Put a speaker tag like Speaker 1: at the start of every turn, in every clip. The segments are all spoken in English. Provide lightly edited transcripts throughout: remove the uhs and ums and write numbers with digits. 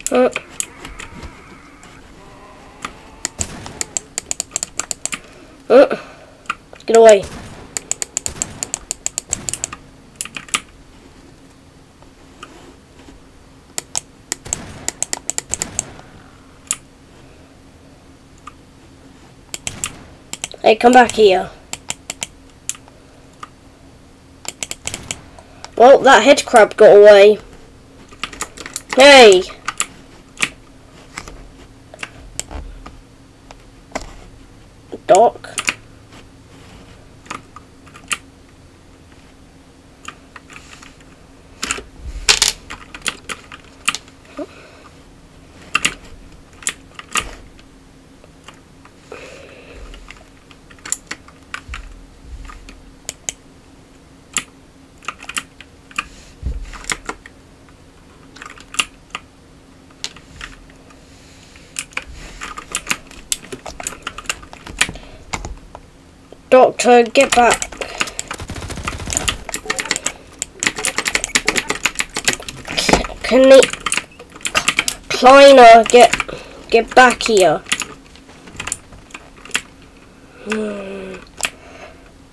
Speaker 1: Get away. Hey, come back here. Well, that head crab got away. Hey! Doc? Doctor, get back. Can he... Kleiner, get back here.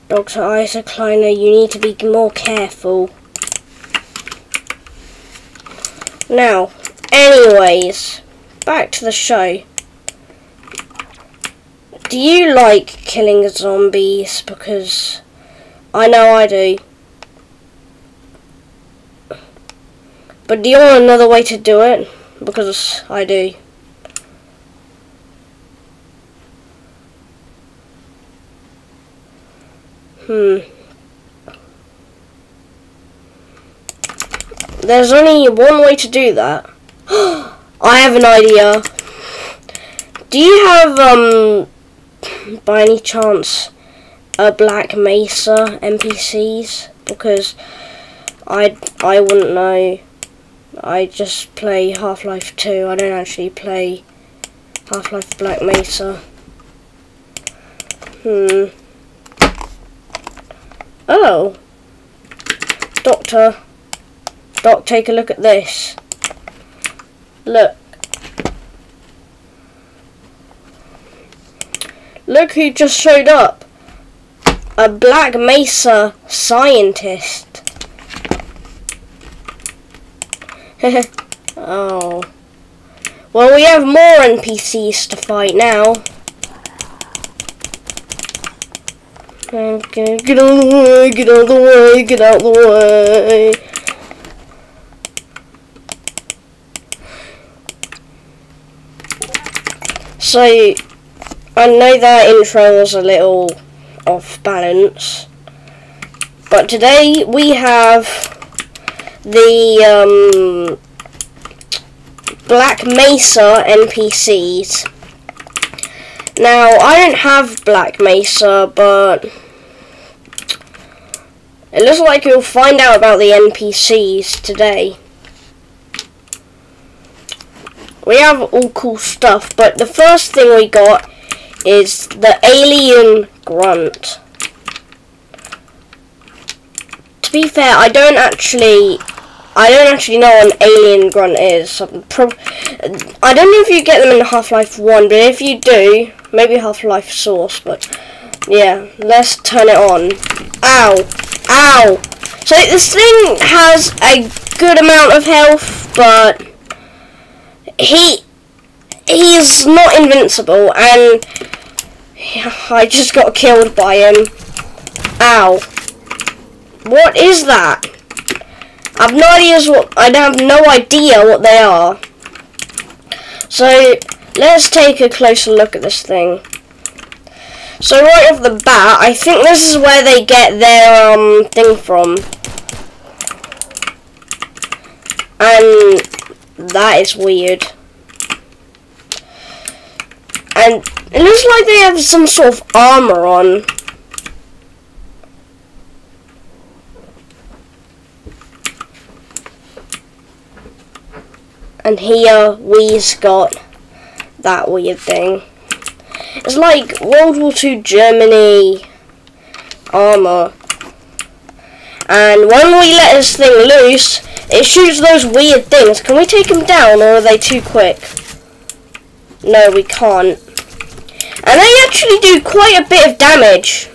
Speaker 1: Dr. Isaac Kleiner, you need to be more careful. Now, anyways, back to the show. Do you like killing zombies? Because I know I do. But do you want another way to do it? Because I do. There's only one way to do that. I have an idea. Do you have, by any chance, a Black Mesa NPCs? Because I wouldn't know. I just play Half-Life 2. I don't actually play Half-Life Black Mesa. Oh. Doc, take a look at this. Look. Look who just showed up. A Black Mesa scientist. Oh. Well, we have more NPCs to fight now. Okay, get out of the way, get out of the way, get out of the way. So, I know that intro was a little off balance, but today we have the Black Mesa NPCs. Now, I don't have Black Mesa, but it looks like you'll find out about the NPCs today. We have all cool stuff, but the first thing we got is the alien grunt. To be fair, I don't actually know what an alien grunt is. I don't know if you get them in Half-Life 1, but if you do, maybe Half-Life Source, but yeah, let's turn it on. Ow! Ow! So this thing has a good amount of health, but he's not invincible, and I just got killed by him. Ow. What is that? I have no idea what they are. So let's take a closer look at this thing. So right off the bat, I think this is where they get their thing from. And that is weird. And it looks like they have some sort of armor on. And here we've got that weird thing. It's like World War II Germany armor. And when we let this thing loose, it shoots those weird things. Can we take them down, or are they too quick? No, we can't. And they actually do quite a bit of damage.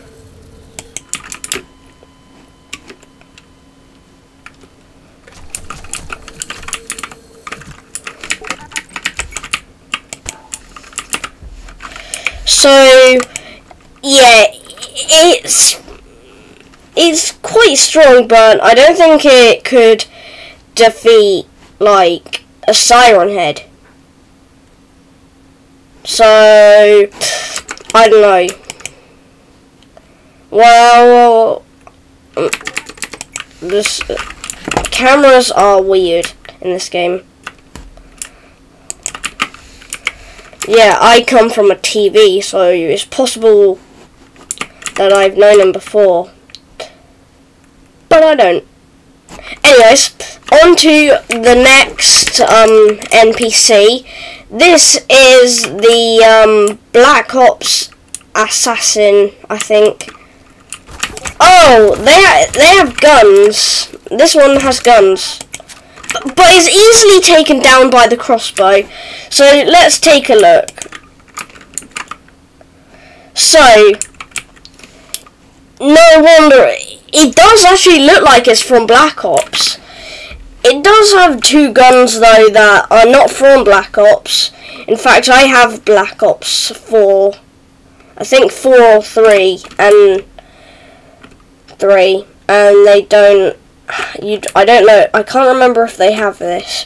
Speaker 1: So, yeah, it's quite strong, but I don't think it could defeat, like, a Siren Head. So, I don't know. Well, this cameras are weird in this game. Yeah, I come from a TV, so it's possible that I've known him before. But I don't. Anyways, on to the next NPC. This is the Black Ops assassin, I think. Oh, they have guns. This one has guns. But is easily taken down by the crossbow. So let's take a look. So, no wonder, it does actually look like it's from Black Ops. It does have two guns though that are not from Black Ops. In fact, I have Black Ops 4. I think 4 or 3 and 3, and they don't. I don't know. I can't remember if they have this,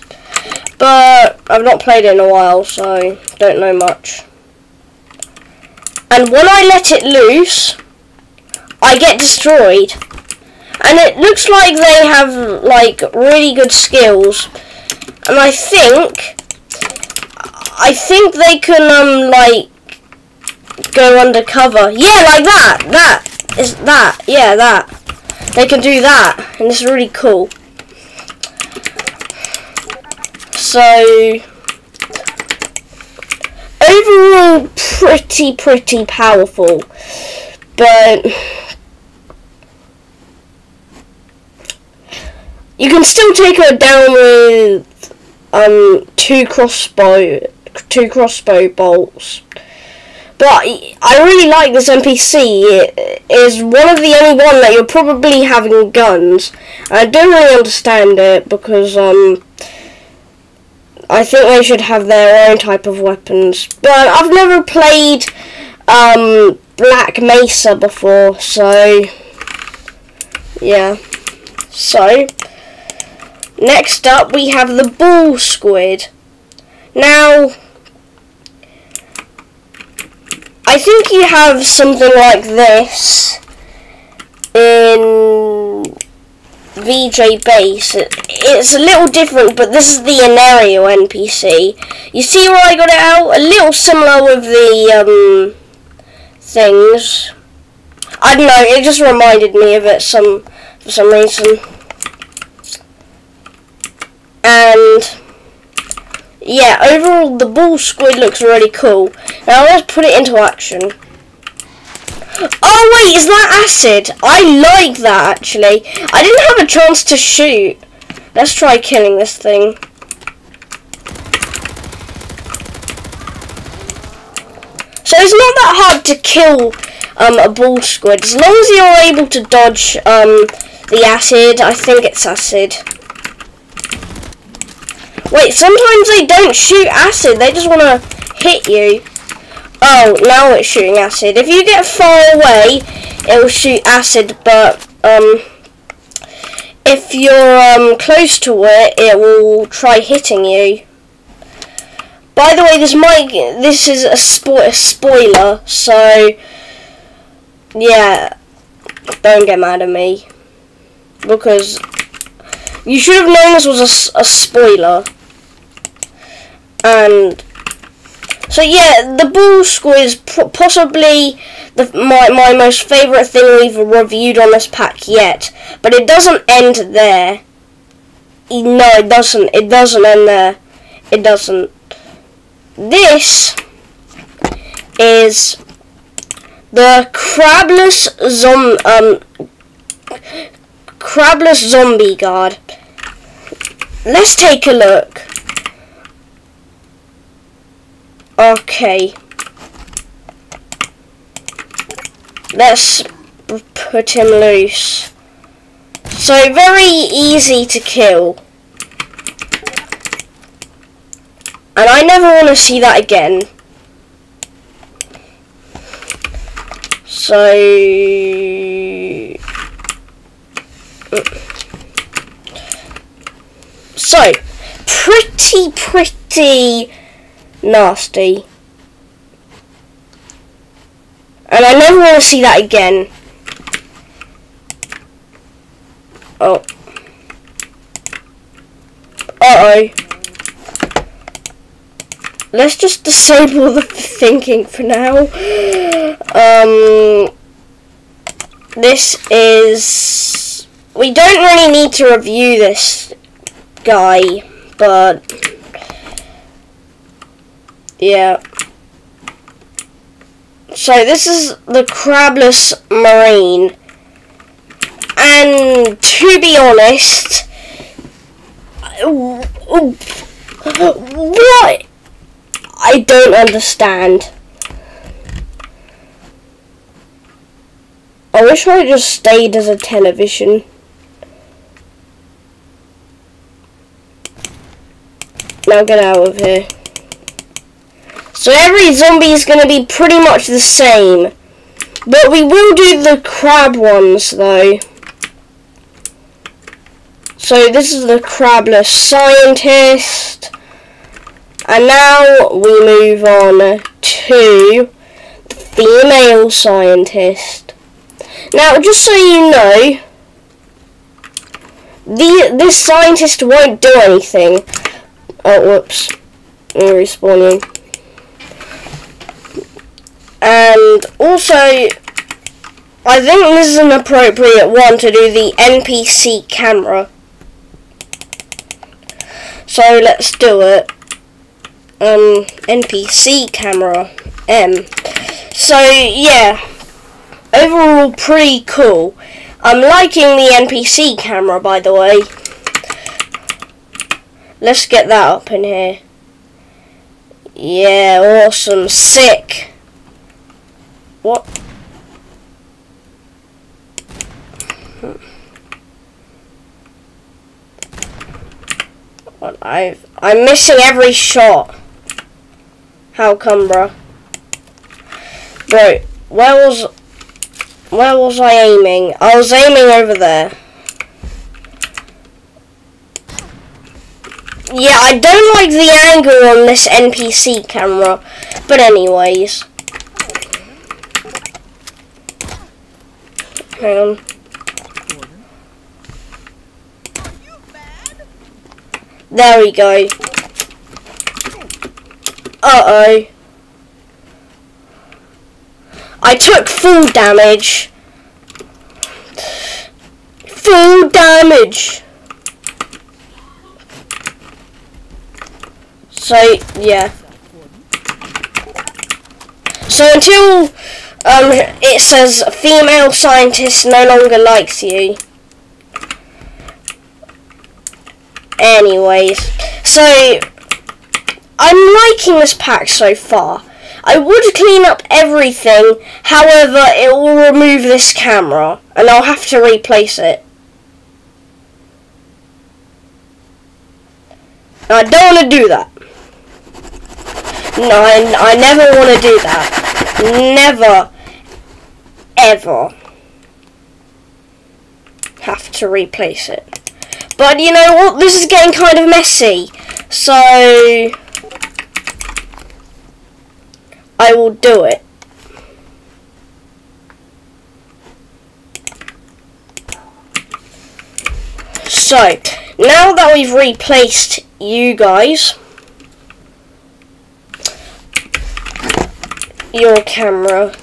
Speaker 1: but I've not played it in a while, so don't know much. And when I let it loose, I get destroyed. And it looks like they have like really good skills, and I think they can like go undercover. Yeah, like that. Yeah, that. They can do that, and it's really cool. So, overall, pretty powerful, but you can still take her down with two crossbow bolts. But I really like this NPC. It is one of the only one that you're probably having guns. I don't really understand it because I think they should have their own type of weapons. But I've never played Black Mesa before, so yeah. So next up we have the Bull Squid. Now, I think you have something like this in VJ Base. It's a little different, but this is the Inario NPC. You see where I got it out? A little similar with the things. I don't know, it just reminded me of it for some reason. And yeah, overall the Bull Squid looks really cool. Now let's put it into action. Oh wait, is that acid? I like that actually. I didn't have a chance to shoot. Let's try killing this thing. So it's not that hard to kill a Bull Squid. As long as you're able to dodge the acid. I think it's acid. Wait, sometimes they don't shoot acid, they just want to hit you. Oh, now it's shooting acid. If you get far away, it will shoot acid, but if you're close to it, it will try hitting you. By the way, this is a spoiler, so yeah, don't get mad at me, because you should have known this was a spoiler. And so yeah, the Bull Squid is possibly my most favourite thing we've reviewed on this pack yet. But it doesn't end there. No, it doesn't. It doesn't end there. It doesn't. This is the Crabless Zombie Guard. let's take a look. Okay. Let's put him loose. So very easy to kill. And I never want to see that again. So pretty nasty. And I never want to see that again. Oh. Uh-oh. Let's just disable the thinking for now. This is... We don't really need to review this guy, but... Yeah. So this is the Crabless Marine. And to be honest... What? I don't understand. I wish I just stayed as a television. Now get out of here. So every zombie is going to be pretty much the same. But we will do the crab ones though. So this is the Crabless Scientist. And now we move on to the Female Scientist. Now, just so you know, this scientist won't do anything. Oh, whoops. I'm respawning. And also, I think this is an appropriate one to do the NPC camera. So let's do it. NPC camera M. So yeah, overall pretty cool. I'm liking the NPC camera, by the way. Let's get that up in here. Yeah, awesome, sick. What? What? I'm missing every shot. How come, bro? Bro, where was I aiming? I was aiming over there. Yeah, I don't like the angle on this NPC camera, but anyways. Hang on. There we go. Uh-oh. I took full damage. Full damage. So, yeah. So until it says female scientist no longer likes you. Anyways, so I'm liking this pack so far. I would clean up everything, however, it will remove this camera, and I'll have to replace it. I don't want to do that. No, I never want to do that. Never, ever have to replace it. But you know what? This is getting kind of messy. So I will do it. So now that we've replaced you guys, your camera,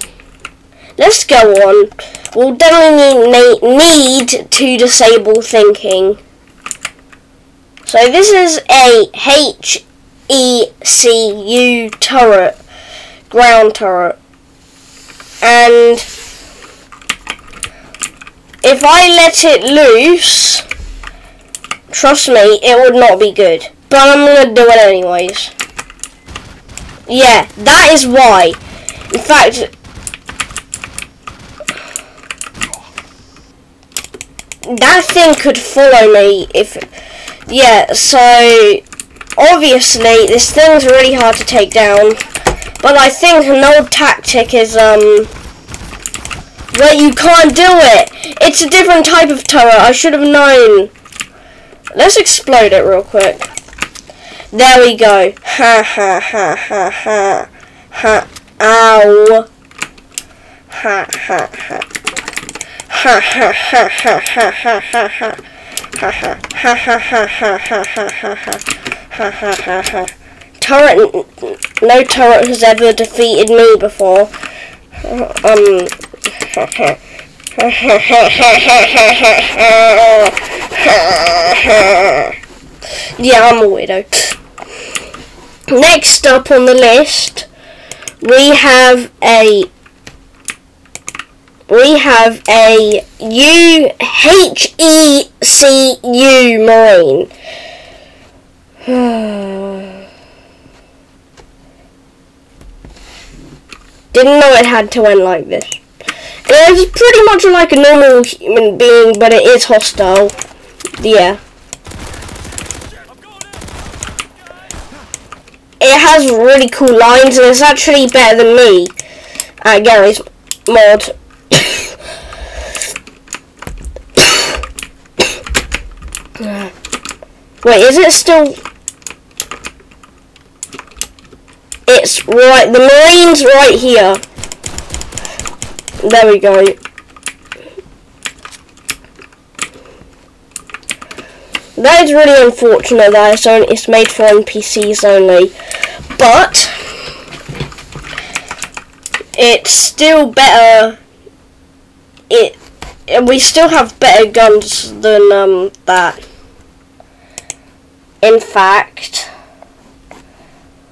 Speaker 1: let's go on. We'll definitely need to disable thinking. So this is a HECU turret, ground turret, and if I let it loose, Trust me, it would not be good. But I'm gonna do it anyways. Yeah, that is why. In fact, that thing could follow me if... Yeah, so... Obviously, this thing's really hard to take down. But I think an old tactic is, where you can't do it. It's a different type of turret. I should have known. Let's explode it real quick. There we go. Ha ha ha ha ha. Ha. Ow. Ha ha ha. Ha ha ha ha ha ha ha ha. Ha ha ha ha ha ha ha ha ha ha ha ha. Turret, no turret has ever defeated me before. Yeah, I'm a weirdo. Next up on the list, we have a HECU Marine. Didn't know it had to end like this. It's pretty much like a normal human being, but it is hostile. Yeah. It has really cool lines, and it's actually better than me at Gary's mod. Wait, is it still... It's right, the Marine's right here. There we go. That is really unfortunate that it's made for NPCs only. But it's still better. We still have better guns than that. In fact,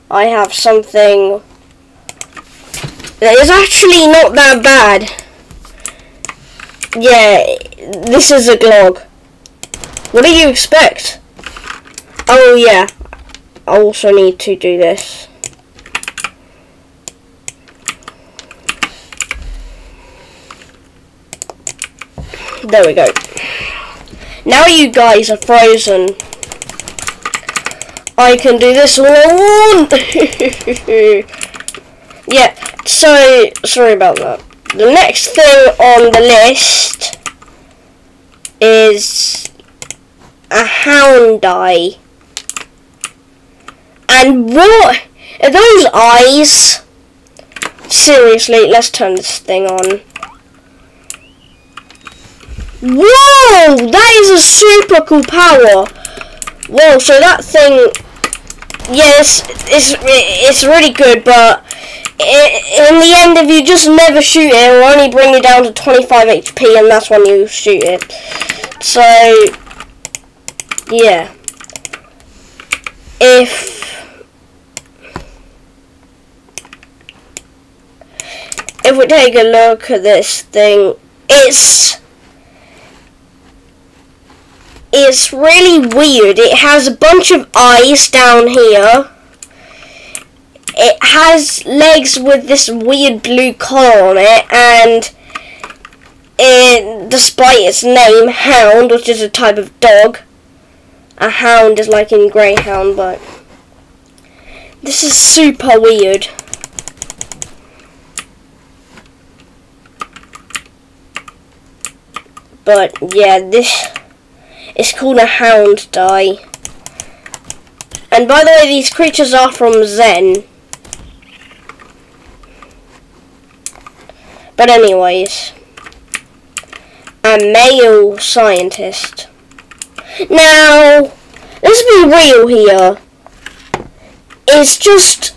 Speaker 1: I have something that is actually not that bad. Yeah, this is a Glog. What do you expect? Oh yeah, I also need to do this. There we go. Now you guys are frozen, I can do this all I want. Yeah, so sorry about that. The next thing on the list is a hound eye. And what are those eyes? Seriously, let's turn this thing on. Whoa, that is a super cool power. Whoa, so that thing, yes, it's really good, but in the end, if you just never shoot it, it will only bring you down to 25 HP, and that's when you shoot it. So, yeah. If we take a look at this thing, it's really weird. It has a bunch of eyes down here. It has legs with this weird blue collar on it, and despite its name, Hound, which is a type of dog, a hound is like in greyhound, but this is super weird. But yeah, this is called a hound die. And by the way, these creatures are from Zen. But anyways, a male scientist. Now, let's be real here. It's just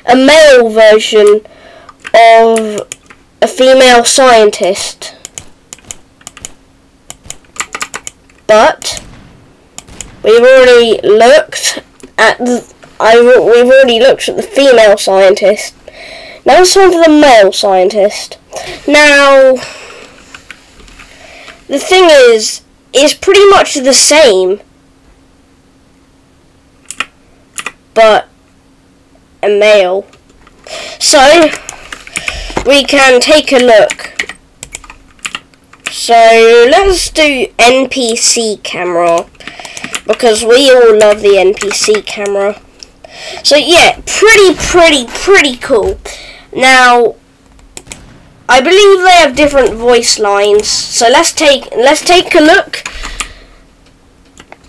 Speaker 1: a male version of a female scientist. But we've already looked at the female scientist. Now it's time for the male scientist. Now, the thing is, is pretty much the same, but a male. So we can take a look. So let's do NPC camera, because we all love the NPC camera. So yeah, pretty cool. Now, I believe they have different voice lines. So let's take a look,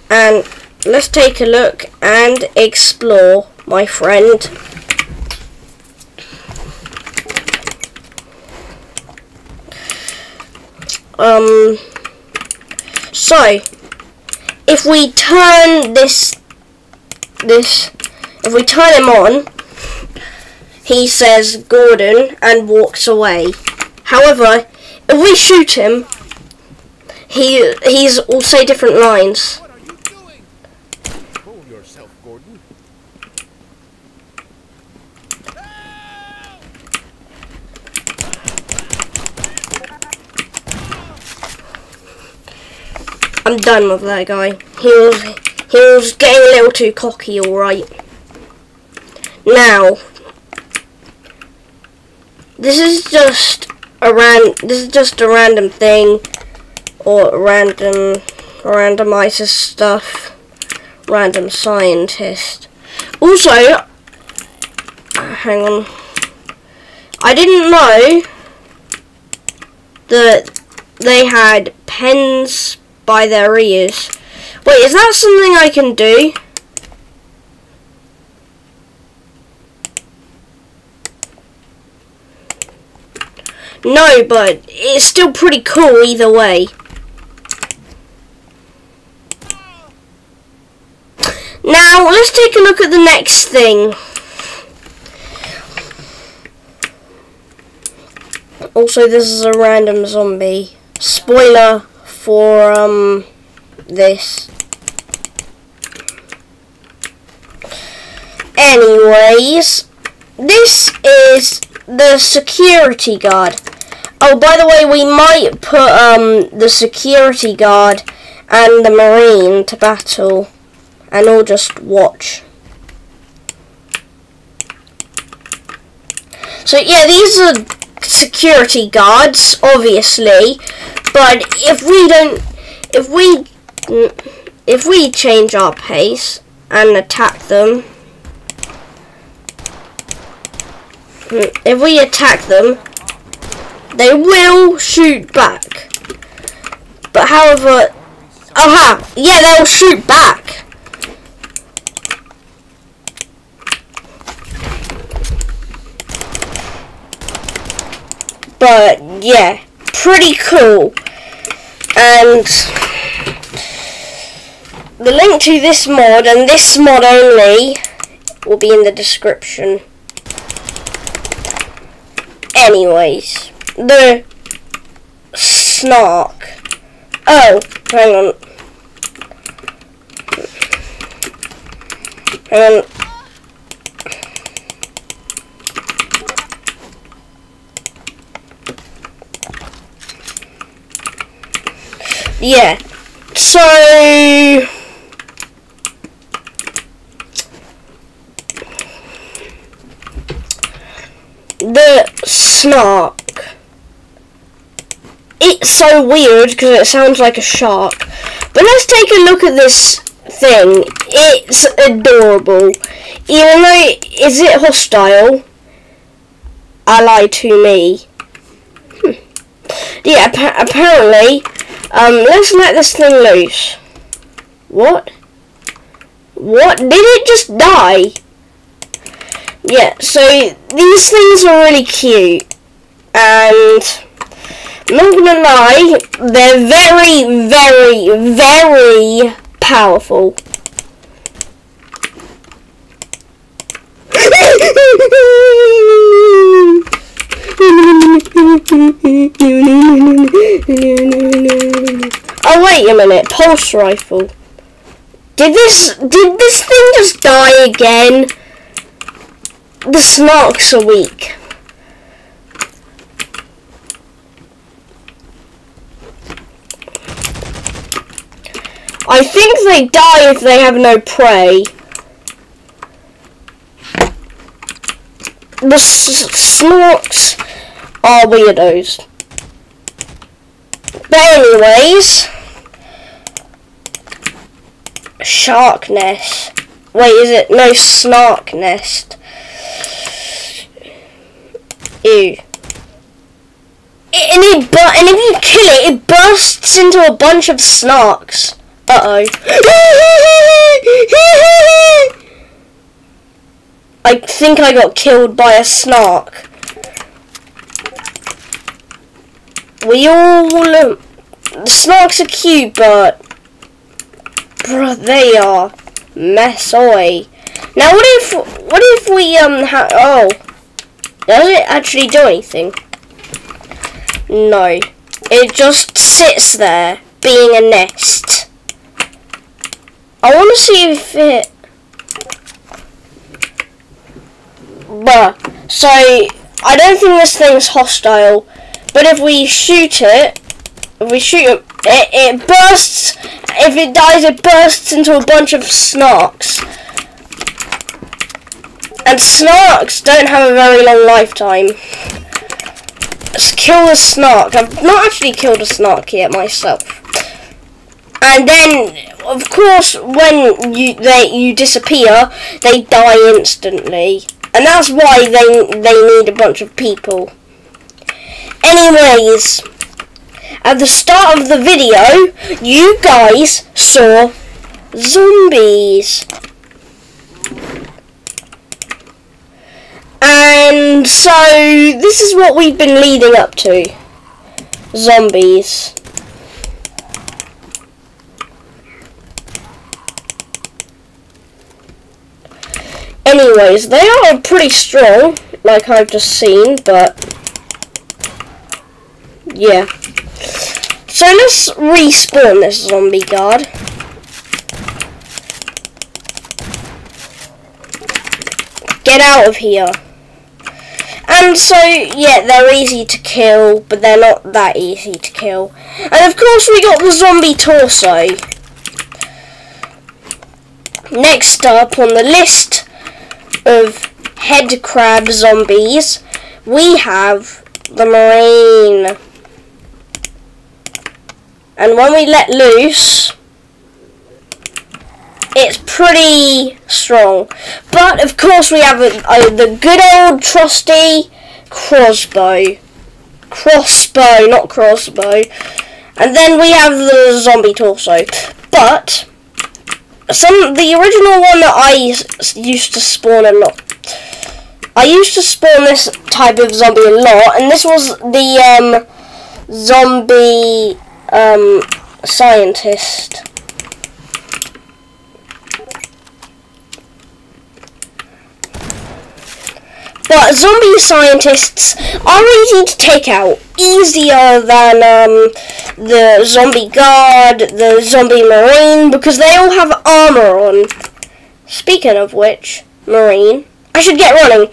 Speaker 1: and explore, my friend. So if we turn if we turn him on, he says Gordon and walks away. However, if we shoot him, he's will say different lines.
Speaker 2: What are you doing? Control yourself, Gordon.
Speaker 1: I'm done with that guy. He was getting a little too cocky, alright. Now, this is just a random thing, or randomizes stuff. Random scientist. Also, hang on. I didn't know that they had pens by their ears. Wait, is that something I can do? No, but it's still pretty cool either way. Now, let's take a look at the next thing. Also, this is a random zombie. Spoiler for this. Anyways, this is the security guard. Oh, by the way, we might put the security guard and the marine to battle, and we'll just watch. So yeah, these are security guards, obviously, but if we change our pace and attack them, they will shoot back. But however, yeah, they'll shoot back. But yeah, pretty cool. And the link to this mod, and this mod only, will be in the description. Anyways, the snark. Oh, hang on. Yeah, so the snark, it's so weird because it sounds like a shark, but let's take a look at this thing. It's adorable, even though, is it hostile? Ally to me. Yeah, apparently. Let's let this thing loose. What? What? Did it just die? Yeah, so these things are really cute, and I'm not gonna lie, they're very powerful. Oh wait a minute, pulse rifle. Did this thing just die again? The snarks are weak. I think they die if they have no prey. The snorks are weirdos. But anyways, shark nest. Wait, is it? No, snark nest. Ew. And if you kill it, it bursts into a bunch of snarks. Uh-oh. I think I got killed by a snark. The snarks are cute, but bruh, they are messoy. Now what if we oh, does it actually do anything? No, it just sits there being a nest. I want to see if it. But so I don't think this thing's hostile. But if we shoot it, it bursts. If it dies, it bursts into a bunch of snarks. And snarks don't have a very long lifetime. Let's kill the snark. I've not actually killed a snark yet myself. And then, of course, when you disappear, they die instantly. And that's why they need a bunch of people. Anyways, at the start of the video, you guys saw zombies. And so, this is what we've been leading up to. Zombies. Anyways, they are pretty strong, like I've just seen, but yeah. So let's respawn this zombie guard. Get out of here. And so, yeah, they're easy to kill, but they're not that easy to kill. And of course we got the zombie torso. Next up on the list of head crab zombies, we have the marine. And when we let loose, it's pretty strong. But of course we have the good old trusty crossbow. Crossbow, not crossbow. And then we have the zombie torso. But the original one that I used to spawn a lot. I used to spawn this type of zombie a lot, and this was the zombie scientist. But zombie scientists are easy to take out, easier than the zombie guard, the zombie marine, because they all have armor on. Speaking of which, marine, I should get running.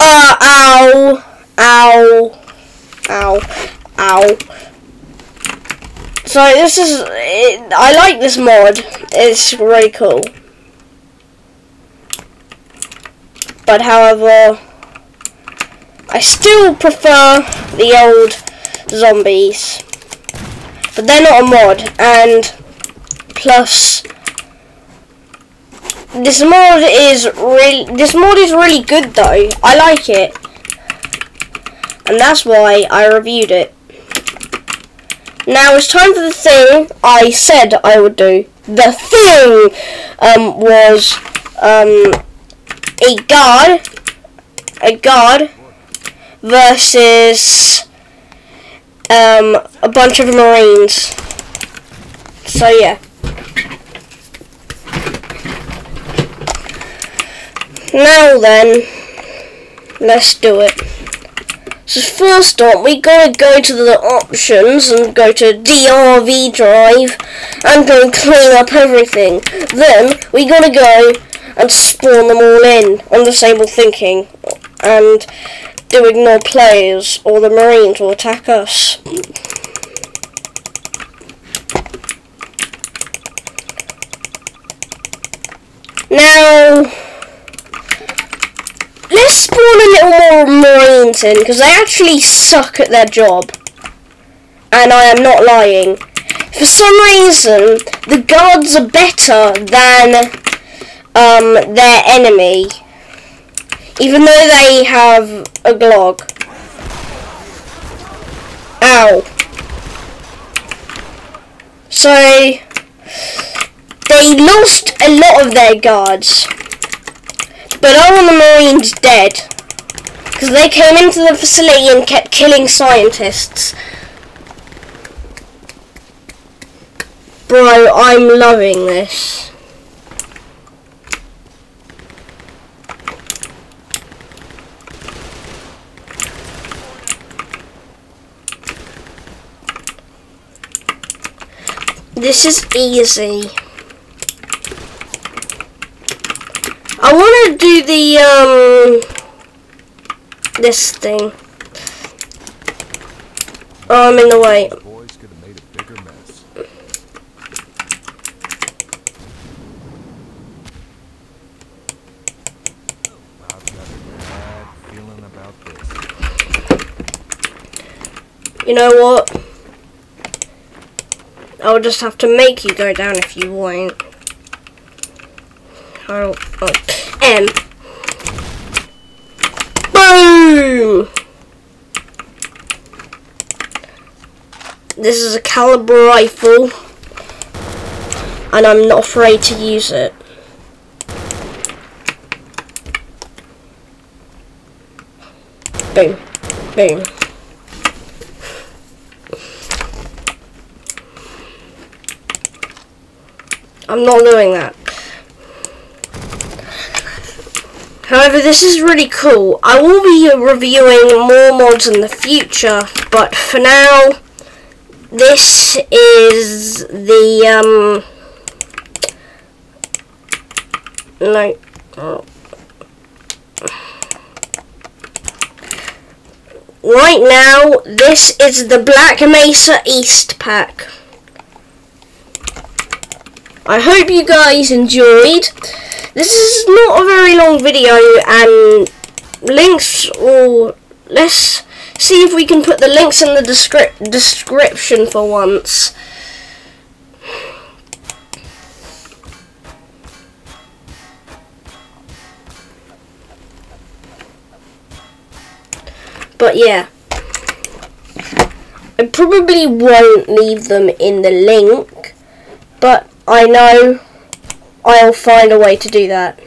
Speaker 1: Ow, ow, ow, ow. So this is, I like this mod, it's really cool. But however, I still prefer the old zombies. But they're not a mod, and plus, this mod is really good though. I like it. And that's why I reviewed it. Now it's time for the thing I said I would do. The thing was a guard versus a bunch of marines. So yeah. Now then, let's do it. So first up, we gotta go to the options and go to DRV drive and go clean up everything. Then we gotta go and spawn them all in on disable thinking. And do ignore players or the Marines will attack us. Now, let's spawn a little more Marines in, because they actually suck at their job. And I am not lying. For some reason, the guards are better than their enemy, even though they have a Glog. Ow. So, they lost a lot of their guards, but all the Marines dead, because they came into the facility and kept killing scientists. Bro, I'm loving this. This is easy. I want to do the, this thing. Oh, I'm in the way.
Speaker 2: Boys could have made a bigger mess. I've got a bad feeling about this.
Speaker 1: You know what? I'll just have to make you go down if you won't. M. Boom! This is a caliber rifle, and I'm not afraid to use it. Boom. Boom. I'm not doing that. However, this is really cool. I will be reviewing more mods in the future, but for now, this is the, no. Right now, this is the Black Mesa East pack. I hope you guys enjoyed. This is not a very long video, and links, or let's see if we can put the links in the description for once. But yeah, I probably won't leave them in the link, but I know I'll find a way to do that.